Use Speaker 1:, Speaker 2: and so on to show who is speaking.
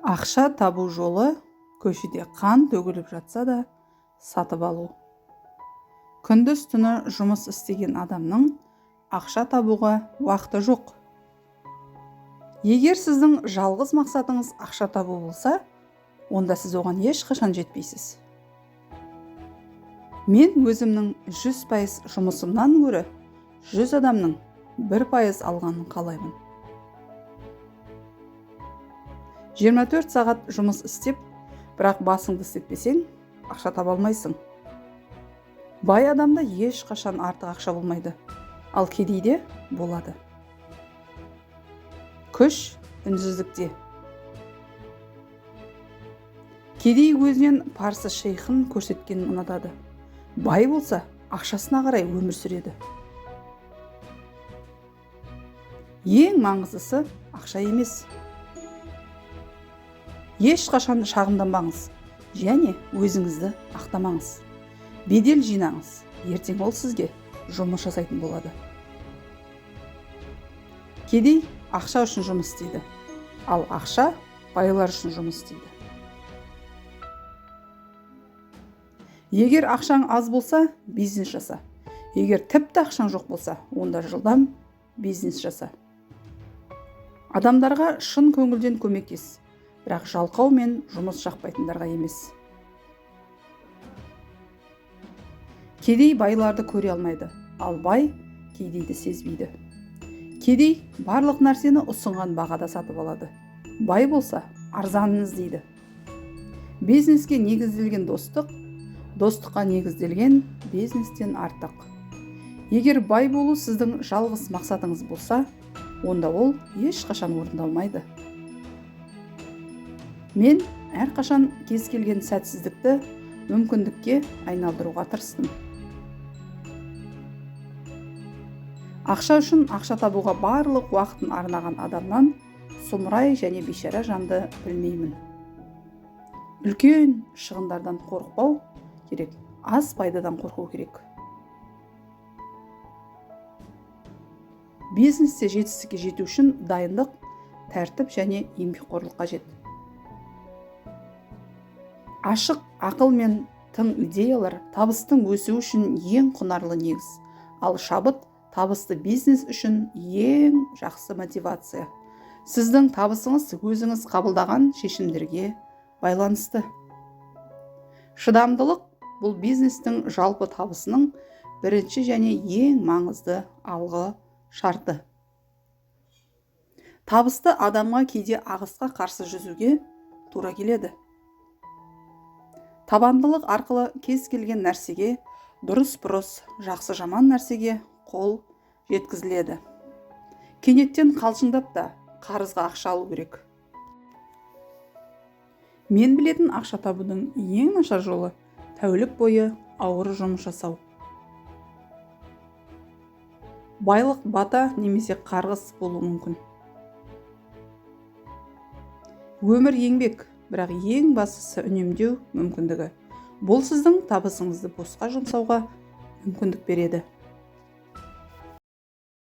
Speaker 1: Ақша табу жолы көшеде қан төгіліп жатса да сатып алу. Күндіз түні жұмыс істеген адамның ақша табуға уақыты жоқ. Егер сіздің жалғыз мақсатыңыз ақша табу болса, онда сіз оған ешқашан жетпейсіз. Мен өзімнің 100% жұмысымнан гөрі 100 адамның 1% алғанын қалаймын. 24 сағат жұмыс істеп, бірақ басыңды істетпесең, ақша таба алмайсың. Бай адамда ешқашан артық ақша болмайды, ал кедейде болады. Күш үнсіздікте. Кедей өзінен парсы шейхін көрсеткенін ұнатады. Бай болса, ақшасына қарай өмір сүреді. Ең маңыздысы ақша емес. Ешқашан шағымданбаңыз және өзіңізді ақтамаңыз. Бедел жинаңыз, ертең ол сізге жұмыс жасайтын болады. Кедей ақша үшін жұмыс істейді, ал ақша байлар үшін жұмыс істейді. Егер ақшаң аз болса, бизнес жаса. Егер тіпті ақшаң жоқ болса, онда жылдам бизнес жаса. Адамдарға шын көңілден көмектес, бірақ жалқау мен жұмыс жақпайтындарға емес. Кедей байларды көре алмайды, ал бай кедейді сезбейді. Кедей барлық нәрсені ұсынған бағада сатып алады. Бай болса, арзанын іздейді. Бизнеске негізделген достық, достыққа негізделген бизнестен артық. Егер бай болу сіздің жалғыз мақсатыңыз болса, онда ол ешқашан орындалмайды. Мен әрқашан кез келген сәтсіздікті мүмкіндікке айналдыруға тырыстым. Ақша үшін ақша табуға барлық уақытын арнаған адамнан сұмырай және бейшара жанды білмеймін. Үлкен шығындардан қорықпау керек, аз пайдадан қорқу керек. Бизнесте жетістікке жету үшін дайындық, тәртіп және еңбекқорлық қажет. Ашық ақыл мен тың идеялар табыстың өсуі үшін ең құнарлы негіз, ал шабыт табысты бизнес үшін ең жақсы мотивация. Сіздің табысыңыз өзіңіз қабылдаған шешімдерге байланысты. Шыдамдылық бұл бизнестің жалпы табысының бірінші және ең маңызды алғы шарты. Табысты адамға кейде ағысқа қарсы жүзуге тура келеді. Табандылық арқылы кез келген нәрсеге, дұрыс-бұрыс, жақсы-жаман нәрсеге қол жеткізіледі. Кенеттен қалжыңдап та қарызға ақша алу керек. Мен білетін ақша табудың ең нашар жолы тәулік бойы ауыр жұмыс жасау. Байлық бата немесе қарғыс болуы мүмкін. Өмір еңбек, бірақ ең бастысы үнемдеу мүмкіндігі. Бұл сіздің табысыңызды босқа жұмсауға мүмкіндік береді.